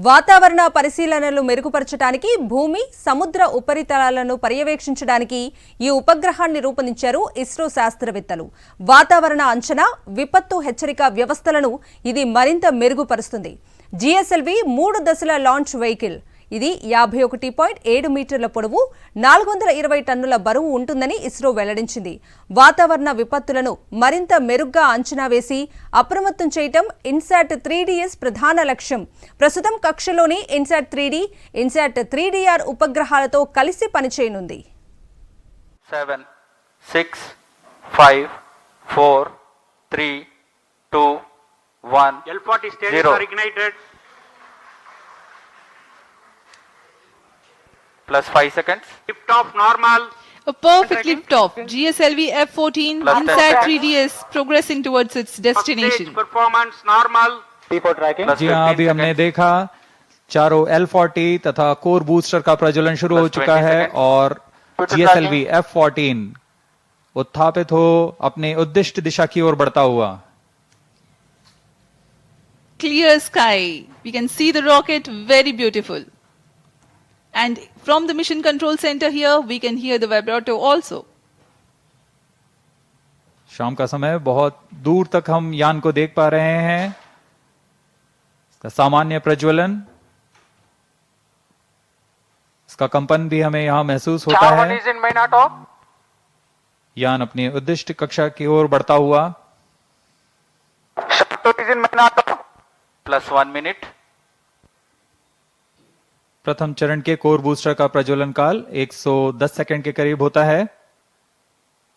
వాతావరణ పరిశీలనలు మెరుగుపరచడానికి భూమి, సముద్ర ఉపరితలాలను పర్యవేక్షించడానికి ఈ ఉపగ్రహాన్ని రూపొందించారు ఇస్రో శాస్త్రవేత్తలు. వాతావరణ అంచనా, విపత్తు హెచ్చరిక వ్యవస్థలను ఇది మరింత మెరుగుపరుస్తుంది. GSLV 3 దశల లాంచ్ వెహికల్. ఇది 51.7 మీటర్ల పొడవు, 420 టన్నుల బరువు ఉంటుందని ఇస్రో వెల్లడించింది. వాతావరణ విపత్తులను మరింత మెరుగ్గా అంచనా వేసి అప్రమత్తం చేయటం ఇన్సాట్ 3DS ప్రధాన లక్ష్యం. ప్రస్తుతం కక్షలోని ఇన్సాట్ 3D, ఇన్సాట్ 3DR ఉపగ్రహాలతో కలిసి పనిచేయనుంది. 7, 6, 5, 4, 3, 2, 1. L40 stages are ignited. Plus 5 seconds. Lift off normal. A perfect lift off. GSLV F-14 Plus INSAT 10 3DS progressing towards its First destination. stage performance normal. Plus जी हाँ, 15 अभी हमने seconds. देखा चारों L40 तथा core booster का प्रज्वलन शुरू हो Plus चुका 20 है seconds. और GSLV F-14 उत्थापित हो अपने उद्दिष्ट दिशा की ओर बढ़ता हुआ. Clear sky. We can see the rocket very beautiful. And from the mission control center here, we can hear the vibrato also. शाम का समय, बहुत दूर तक हम यान को देख पा रहे हैं. इसका सामान्य प्रज्वलन, इसका कंपन भी हमें यहां महसूस होता है. यान अपनी उद्दिष्ट कक्षा की ओर बढ़ता हुआ. Plus 1 minute. प्रथम चरण के कोर बूस्टर का प्रज्वलन काल 110 सेकंड के करीब होता है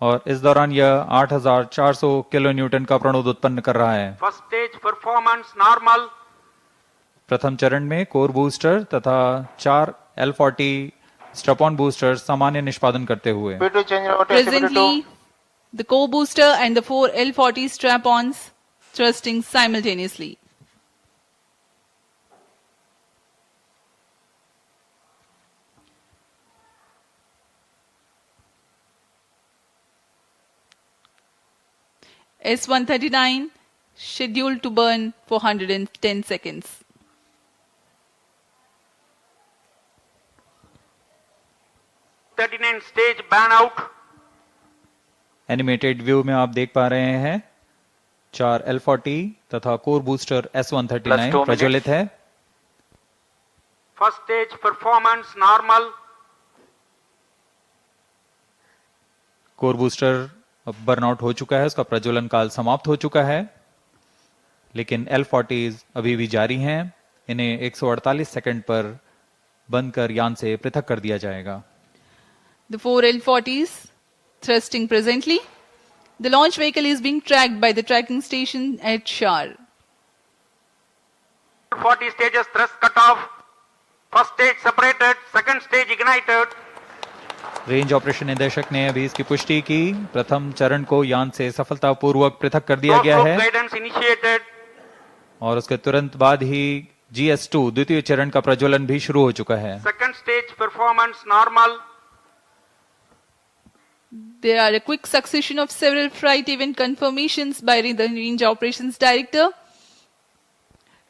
और इस दौरान यह 8400 किलो न्यूटन का प्रणोद उत्पन्न कर रहा है. First stage performance normal. प्रथम चरण में कोर बूस्टर तथा 4 L40 स्ट्रैप-ऑन बूस्टर सामान्य निष्पादन करते हुए. Presently, the core booster and the 4 L40 strap-ons thrusting simultaneously. S-139 scheduled to burn for 110 seconds. Stage ban out. Animated view में आप देख पा रहे हैं 4 L40 तथा core booster Plus 2 S-139 minutes. प्रज्वलित है. First stage performance normal. Core booster अब बर्नआउट हो चुका है, उसका प्रज्वलन काल समाप्त हो चुका है, लेकिन L40 अभी भी जारी हैं. इन्हें 148 सेकंड पर बंद कर यान से पृथक कर दिया जाएगा. The 4 L40s thrusting presently. The launch vehicle is being tracked by the tracking station at Shar. 40 stages thrust cut off. First stage separated. Second stage ignited. Range operation निदेशक ने अभी इसकी पुष्टि की. प्रथम चरण को यान से सफलतापूर्वक पृथक कर दिया गया Close है loop guidance initiated. और उसके तुरंत बाद ही GS2 द्वितीय चरण का प्रज्वलन भी शुरू हो चुका है. Second stage performance normal. There are a quick succession of several flight event confirmations by the Range Operations Director.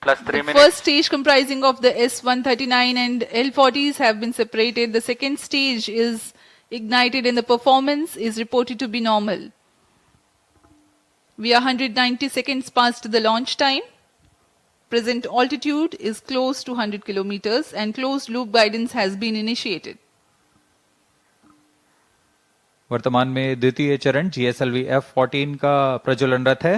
Plus 3 The minutes. first stage comprising of the S-139 and L-40s have been separated. The second stage is ignited and the performance is reported to be normal. We are 190 seconds past the launch time. Present altitude is close to 100 kilometers and closed loop guidance has been initiated. वर्तमान में द्वितीय चरण GSLV F-14 का प्रज्वलनरत है.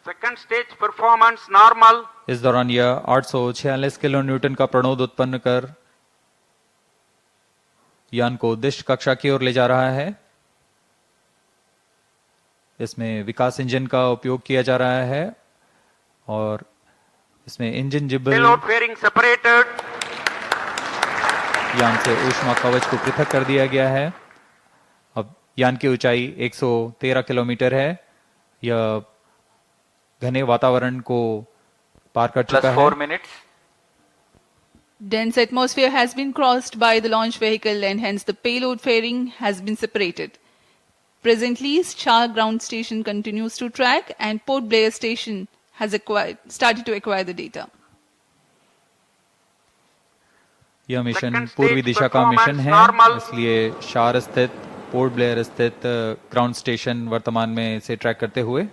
Second stage performance normal. इस दौरान यह 846 kilo Newton का प्रणोद उत्पन्न कर यान को उद्दिष्ट कक्षा की ओर ले जा रहा है. इसमें विकास इंजन का उपयोग किया जा रहा है और इसमें इंजन जिब्बल Payload fairing separated. यान से ऊष्मा कवच को पृथक कर दिया गया है. अब यान की ऊंचाई 113 किलोमीटर है. यह घने वातावरण को पार कर Plus चुका 4 है. minutes. Dense atmosphere has been crossed by the launch vehicle and hence the payload fairing has been separated. Presently, Shah ground station continues to track and Port Blair station has started to acquire the data. यह mission Second stage पूर्वी दिशा का mission performance है, normal. इसलिए शार स्थित port Blair स्थित ground station वर्तमान में इसे ट्रैक करते हुए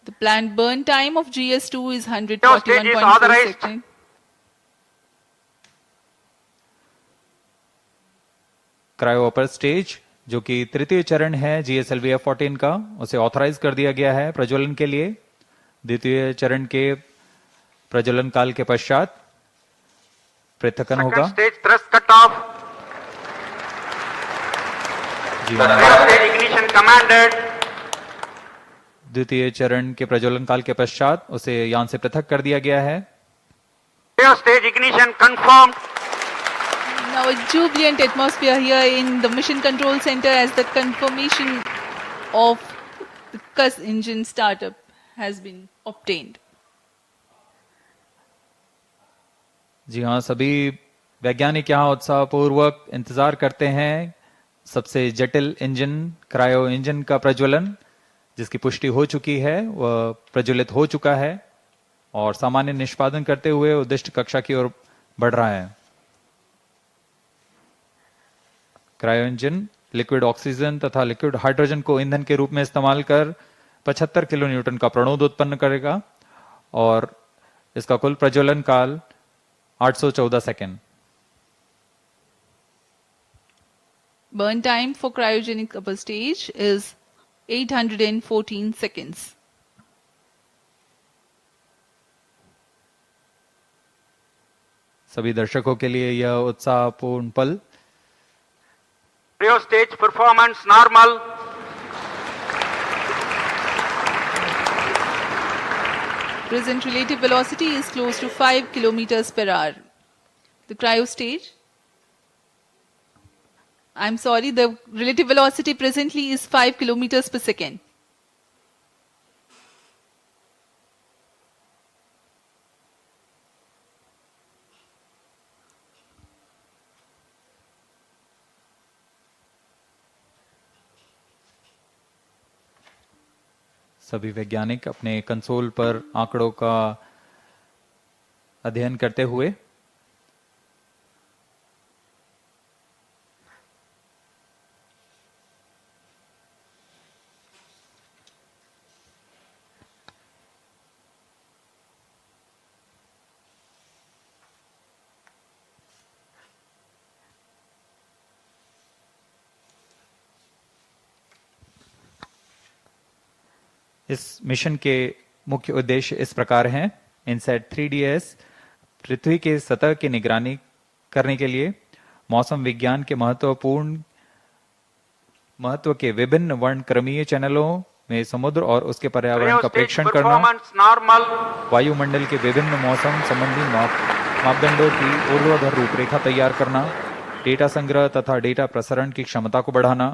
The planned burn time of GS2 is Your stage is 141.4 authorized. seconds. Cryo upper stage जो कि तृतीय चरण है GSLV F14 का, उसे ऑथराइज कर दिया गया है प्रज्वलन के लिए। द्वितीय चरण के प्रज्वलन काल के पश्चात पृथक्कन होगा। Second stage thrust cutoff. जी Third हाँ, stage ignition commanded. द्वितीय चरण के प्रज्वलन काल के पश्चात उसे यान से पृथक कर दिया गया है। Third stage ignition confirmed. Now a jubilant atmosphere here in the Mission Control Center as the confirmation of the CUS engine startup has been obtained. जी हाँ, सभी वैज्ञानिक यहाँ उत्साहपूर्वक इंतजार करते हैं सबसे जटिल इंजन क्रायो इंजन का प्रज्वलन, जिसकी पुष्टि हो चुकी है, वह प्रज्वलित हो चुका है और सामान्य निष्पादन करते हुए उद्दिष्ट कक्षा की ओर बढ़ रहा है। क्रायो इंजन लिक्विड ऑक्सीजन तथा लिक्विड हाइड्रोजन को ईंधन के रूप में इस्तेमाल कर 75 किलो न्यूटन का प्रणोद उत्पन्न करेगा और इसका कुल प्रज्वलन काल 814 second. Burn time for cryogenic upper stage is 814 seconds. सभी दर्शकों के लिए यह उत्साहपूर्ण पल। Cryo stage performance normal. Present relative velocity is close to 5 kilometers per hour. The cryo stage. I'm sorry, the relative velocity presently is 5 kilometers per second. सभी वैज्ञानिक अपने console पर आंकड़ों का अध्ययन करते हुए इस मिशन के मुख्य उद्देश्य इस प्रकार हैं। इनसैट 3DS पृथ्वी के सतह की निगरानी करने के लिए मौसम विज्ञान के महत्व के विभिन्न वर्णक्रमीय चैनलों में समुद्र और उसके पर्यावरण Cryo का stage प्रेक्षण करना, performance normal. वायुमंडल के विभिन्न मौसम संबंधी मापदंडों की ऊर्ध्वाधर रूपरेखा तैयार करना, डेटा संग्रह तथा डेटा प्रसारण की क्षमता को बढ़ाना,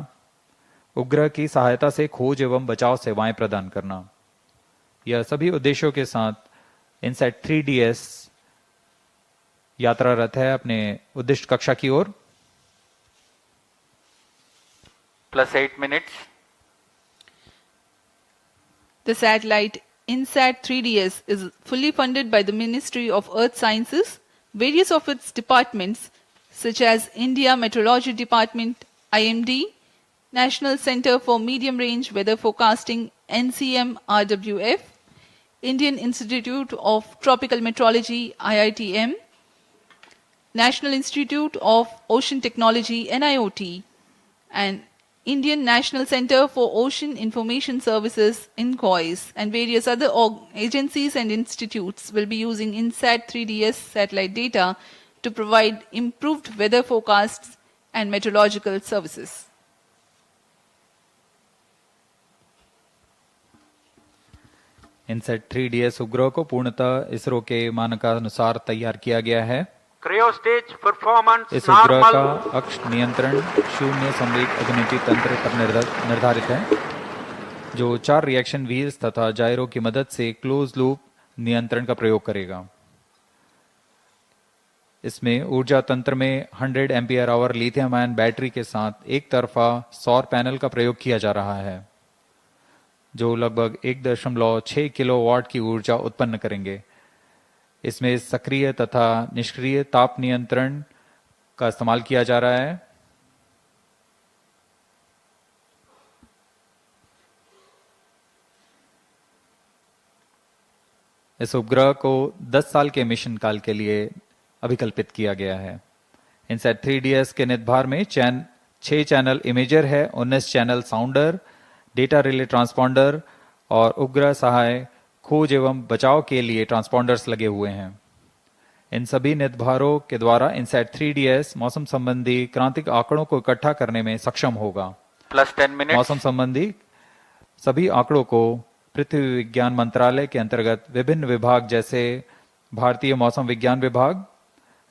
उपग्रह की सहायता से खोज एवं बचाव सेवाएं प्रदान करना। यह सभी उद्देश्यों के साथ इनसैट 3DS यात्रारत है अपने उद्दिष्ट कक्षा की ओर। +8 minutes. The satellite INSAT 3DS is fully funded by the Ministry of Earth Sciences. Various of its departments, such as India Meteorology Department, IMD, National Center for Medium Range Weather Forecasting, NCM RWF, Indian Institute of Tropical Meteorology, IITM, National Institute of Ocean Technology, NIOT, and Indian National Center for Ocean Information Services, INCOIS, and various other agencies and institutes will be using INSAT 3DS satellite data to provide improved weather forecasts and meteorological services. INSAT 3DS उपग्रह को पूर्णतः इसरो के मानकानुसार तैयार किया गया है। Cryo stage performance इस उपग्रह का normal. अक्ष नियंत्रण शून्य संवेग अग्निपी तंत्र पर निर्धारित है, जो 4 रिएक्शन व्हील्स तथा जायरो की मदद से क्लोज लूप नियंत्रण का प्रयोग करेगा। इसमें ऊर्जा तंत्र में 100 ampere hour lithium ion battery के साथ एक तरफा सौर पैनल का प्रयोग किया जा रहा है, जो लगभग 1.6 किलोवाट की ऊर्जा उत्पन्न करेंगे। इसमें सक्रिय तथा निष्क्रिय ताप नियंत्रण का इस्तेमाल किया जा रहा है। इस उपग्रह को 10 साल के मिशन काल के लिए अभिकल्पित किया गया है। इनसैट 3DS के निदभार में 6 चैनल इमेजर है, 19 चैनल साउंडर, डेटा रिले ट्रांसपॉन्डर और उपग्रह सहाय खोज एवं बचाव के लिए ट्रांसपॉन्डर्स लगे हुए हैं। इन सभी निदभारों के द्वारा इनसैट 3DS मौसम संबंधी क्रांतिक आंकड़ों को इकट्ठा करने में सक्षम होगा। plus 10 minutes, मौसम संबंधी सभी आंकड़ों को पृथ्वी विज्ञान मंत्रालय के अंतर्गत विभिन्न विभाग जैसे भारतीय मौसम विज्ञान विभाग,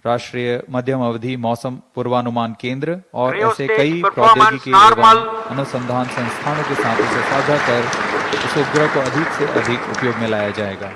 राष्ट्रीय मध्यम अवधि मौसम पूर्वानुमान केंद्र और ऐसे कई प्रौद्योगिकी एवं अनुसंधान संस्थानों के साथ इसे साझा कर इस उपग्रह को अधिक से अधिक उपयोग में लाया जाएगा।